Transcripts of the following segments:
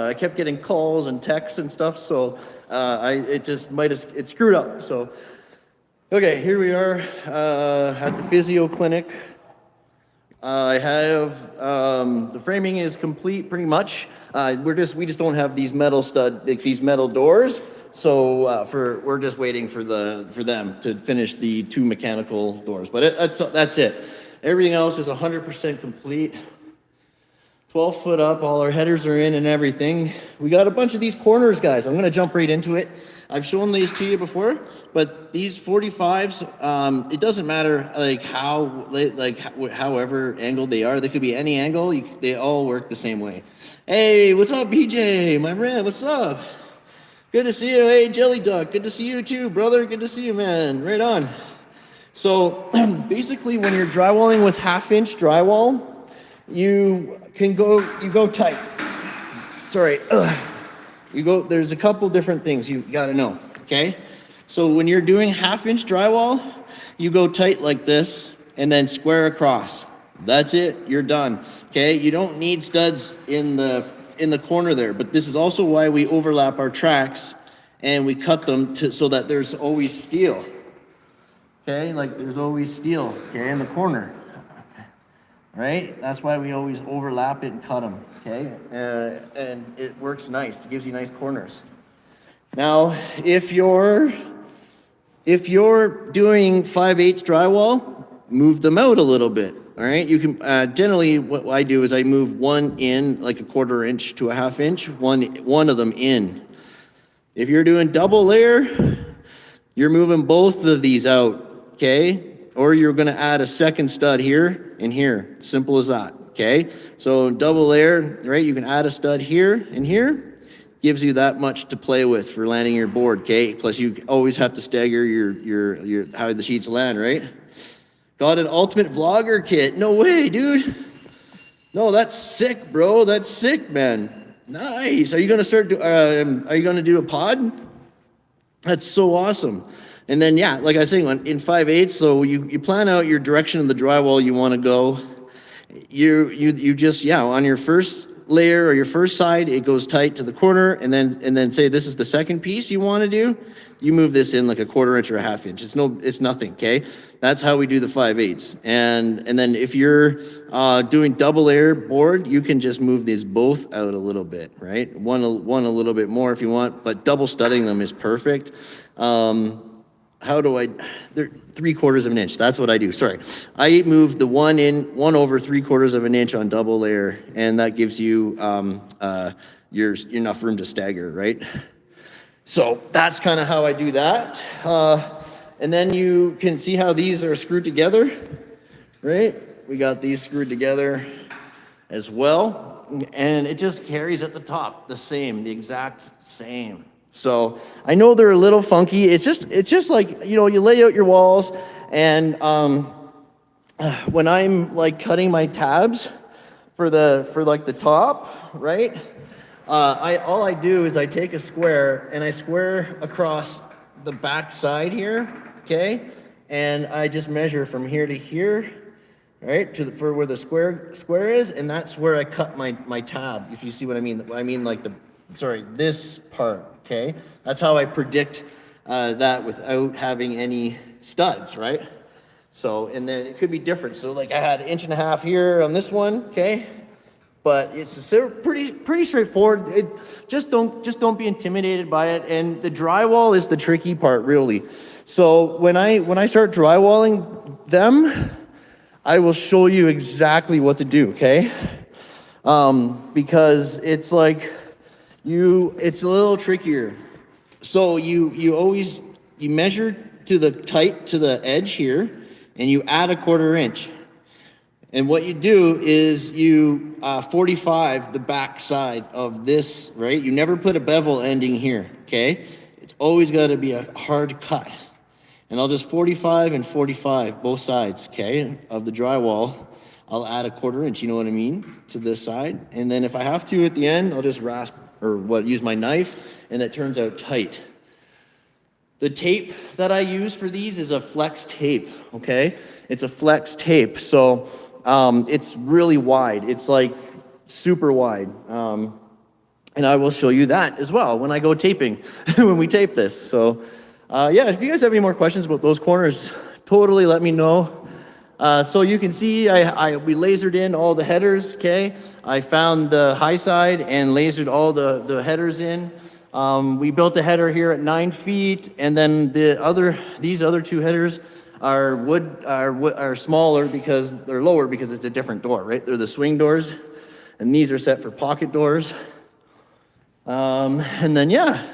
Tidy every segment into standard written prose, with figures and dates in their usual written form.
I kept getting calls and texts and stuff, so it screwed up. So, okay, here we are at the physio clinic. I have the framing is complete pretty much. We just don't have these metal these metal doors. So we're just waiting for them to finish the 2 mechanical doors. But that's it. Everything else is 100% complete. 12 foot up, all our headers are in and everything. We got a bunch of these corners, guys. I'm gonna jump right into it. I've shown these to you before, but these 45s, it doesn't matter however angled they are. They could be any angle. They all work the same way. Hey, what's up, BJ? My man, what's up? Good to see you. Hey, Jelly Duck, good to see you too, brother. Good to see you, man. Right on. So basically, when you're drywalling with 1/2-inch drywall, you go tight. Sorry. There's a couple different things you gotta know, okay? So when you're doing 1/2-inch drywall, you go tight like this and then square across. That's it, you're done, okay? You don't need studs in the corner there, but this is also why we overlap our tracks and we cut them so that there's always steel, okay? Like there's always steel, okay, in the corner. Right? That's why we always overlap it and cut them, okay? And it works nice. It gives you nice corners. Now, if you're doing 5/8 drywall, move them out a little bit, all right? You can, generally what I do is I move one in, like a 1/4 inch to a 1/2 inch, one of them in. If you're doing double layer, you're moving both of these out, okay? Or you're gonna add a second stud here and here. Simple as that, okay? So double layer, right? You can add a stud here and here. Gives you that much to play with for landing your board, okay? Plus you always have to stagger your how the sheets land, right? Got an ultimate vlogger kit. No way, dude. No, that's sick, bro. That's sick, man. Nice. Are you gonna do a pod? That's so awesome. And then, yeah, like I was saying, in 5/8, so you plan out your direction of the drywall you want to go. You just, on your first layer or your first side, it goes tight to the corner, and then say this is the second piece you want to do. You move this in like a 1/4 inch or a 1/2 inch. It's nothing, okay? That's how we do the 5/8. And then if you're doing double layer board, you can just move these both out a little bit, right? One a little bit more if you want, but double studding them is perfect. They're 3/4 of an inch. That's what I do. Sorry. I move the one over 3/4 of an inch on double layer, and that gives you enough room to stagger, right? So that's kind of how I do that. And then you can see how these are screwed together, right? We got these screwed together as well. And it just carries at the top, the exact same. So I know they're a little funky. It's just like, you lay out your walls, and when I'm like cutting my tabs for the top, right? All I do is I take a square and I square across the back side here, okay? And I just measure from here to here, right? For where the square is, and that's where I cut my tab, if you see what I mean. I mean like this part, okay? That's how I predict that without having any studs, right? So, and then it could be different. So like I had 1.5 inches here on this one, okay? But it's pretty straightforward. Just don't be intimidated by it. And the drywall is the tricky part, really. So when I start drywalling them, I will show you exactly what to do, okay? Because it's like it's a little trickier. So you always measure to the edge here, and you add a 1/4 inch. And what you do is you 45 the back side of this, right? You never put a bevel ending here, okay? It's always got to be a hard cut. And I'll just 45 and 45 both sides, okay, of the drywall. I'll add a 1/4 inch, you know what I mean, to this side. And then if I have to at the end, I'll just use my knife, and that turns out tight. The tape that I use for these is a flex tape, okay? It's a flex tape, so it's really wide. It's like super wide. And I will show you that as well when I go taping, when we tape this. So yeah, if you guys have any more questions about those corners, totally let me know. So you can see we lasered in all the headers, okay? I found the high side and lasered all the headers in. We built a header here at 9 feet, and then these other two headers are smaller because they're lower because it's a different door, right? They're the swing doors, and these are set for pocket doors. And then, yeah,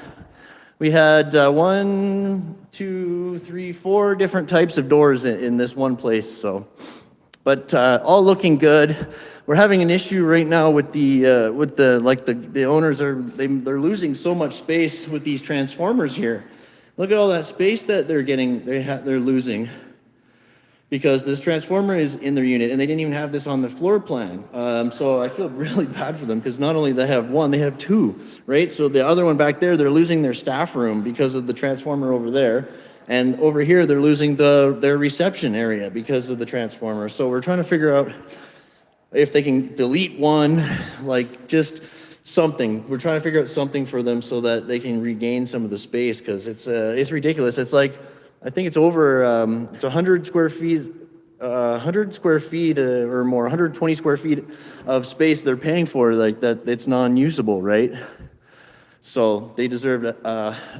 we had 1, 2, 3, 4 different types of doors in this one place. So, but all looking good. We're having an issue right now with the owners they're losing so much space with these transformers here. Look at all that space that they're losing, because this transformer is in their unit, and they didn't even have this on the floor plan. So I feel really bad for them, because not only they have one, they have two, right? So the other one back there, they're losing their staff room because of the transformer over there. And over here, they're losing their reception area because of the transformer. So we're trying to figure out if they can delete one, like just something. We're trying to figure out something for them so that they can regain some of the space, because it's ridiculous. It's like, I think it's over, it's 100 square feet, 100 square feet or more, 120 square feet of space they're paying for, like that, it's non-usable, right? So they deserve it.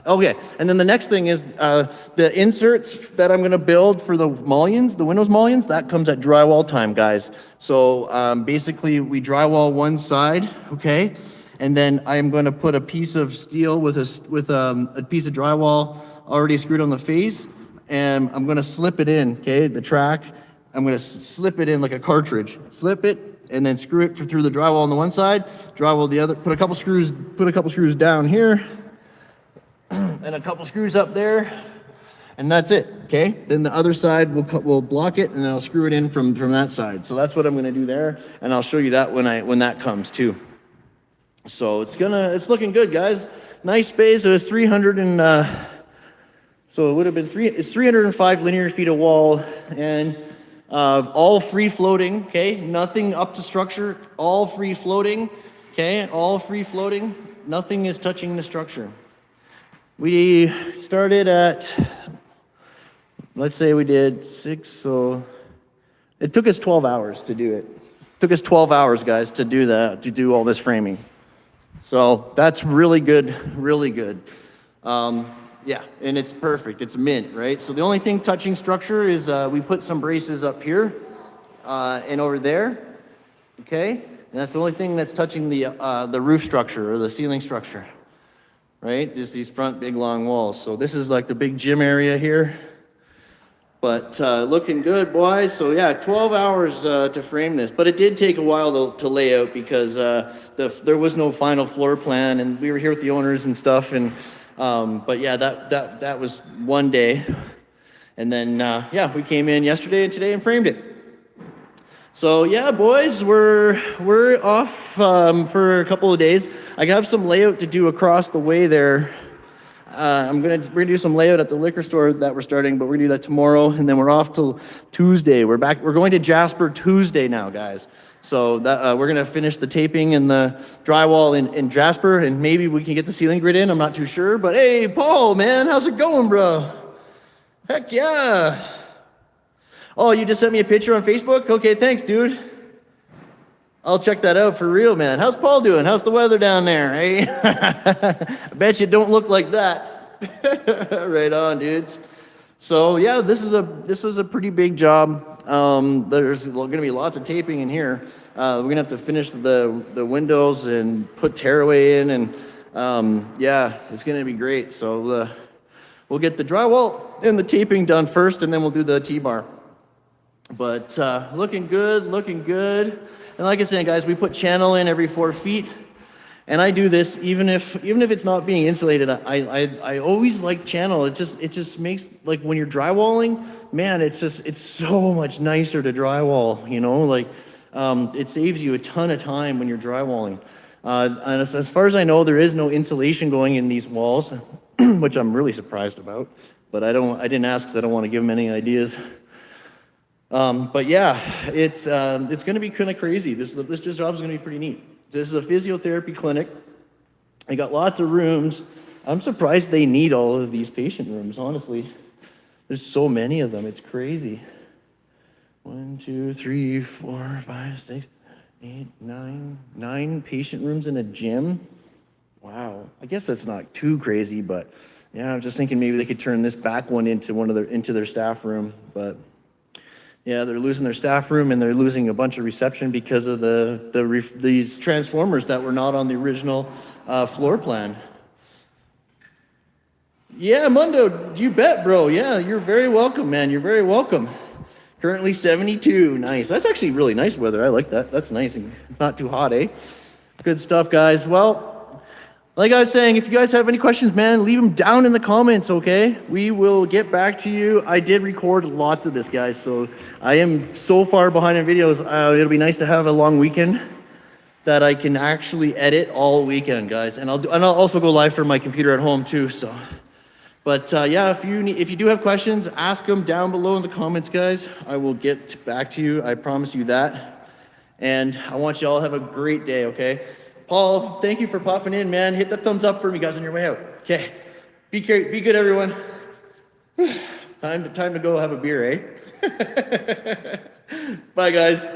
Okay, and then the next thing is the inserts that I'm gonna build for the mullions, the Windows mullions, that comes at drywall time, guys. So basically we drywall one side, okay? And then I'm gonna put a piece of steel with a piece of drywall already screwed on the face, and I'm gonna slip it in, okay, the track. I'm gonna slip it in like a cartridge. Slip it, and then screw it through the drywall on the one side, drywall the other, put a couple screws down here, and a couple screws up there, and that's it, okay? Then the other side, we'll block it, and I'll screw it in from that side. So that's what I'm gonna do there, and I'll show you that when that comes too. So it's looking good, guys. Nice space. It was 300 and, so it would have been it's 305 linear feet of wall, and all free floating, okay? Nothing up to structure, all free floating, okay? All free floating, nothing is touching the structure. We started at, let's say we did 6, so it took us 12 hours to do it. It took us 12 hours, guys, to do that, to do all this framing. So that's really good, really good. Yeah, and it's perfect. It's mint, right? So the only thing touching structure is we put some braces up here and over there, okay? And that's the only thing that's touching the roof structure or the ceiling structure, right? Just these front big long walls. So this is like the big gym area here. But looking good, boys. So yeah, 12 hours to frame this. But it did take a while to lay out, because there was no final floor plan, and we were here with the owners and stuff. And but yeah, that was one day. And then yeah, we came in yesterday and today and framed it. So yeah, boys, we're off for a couple of days. I have some layout to do across the way there. We're gonna do some layout at the liquor store that we're starting, but we're gonna do that tomorrow, and then we're off till Tuesday. We're going to Jasper Tuesday now, guys. So that we're gonna finish the taping and the drywall in Jasper, and maybe we can get the ceiling grid in. I'm not too sure, but hey, Paul, man, how's it going, bro? Heck yeah! Oh, you just sent me a picture on Facebook? Okay, thanks, dude. I'll check that out for real, man. How's Paul doing? How's the weather down there, eh? I bet you don't look like that. Right on, dudes. So yeah, this is a pretty big job. There's going to be lots of taping in here. We're going to have to finish the windows and put tearaway in, and yeah, it's going to be great. So we'll get the drywall and the taping done first, and then we'll do the T-bar. But looking good, looking good. And like I said, guys, we put channel in every 4 feet, and I do this even if it's not being insulated. I always like channel. It just makes, like, when you're drywalling, man, it's so much nicer to drywall. You know, like it saves you a ton of time when you're drywalling. And as far as I know, there is no insulation going in these walls, which I'm really surprised about. But I didn't ask because I don't want to give them any ideas. But yeah, it's going to be kind of crazy. This job is going to be pretty neat. This is a physiotherapy clinic, They got lots of rooms. I'm surprised they need all of these patient rooms, honestly. There's so many of them, it's crazy. 1, 2, 3, 4, 5, 6, 8, 9. 9 patient rooms in a gym. Wow. I guess that's not too crazy, but yeah, I'm just thinking maybe they could turn this back one into their staff room. But yeah, they're losing their staff room and they're losing a bunch of reception because of these transformers that were not on the original floor plan. Yeah, Mundo, you bet, bro. Yeah, you're very welcome, man. You're very welcome. Currently 72. Nice. That's actually really nice weather. I like that. That's nice. It's not too hot, eh? Good stuff, guys. Well, like I was saying, if you guys have any questions, man, leave them down in the comments, okay? We will get back to you. I did record lots of this, guys, so I am so far behind in videos. It'll be nice to have a long weekend that I can actually edit all weekend, guys. And I'll also go live from my computer at home too, so. But yeah, if you do have questions, ask them down below in the comments, guys. I will get back to you. I promise you that. And I want you all to have a great day, okay? Paul, thank you for popping in, man. Hit the thumbs up for me, guys, on your way out. Okay. Be good, everyone. Time to go have a beer, eh? Bye, guys.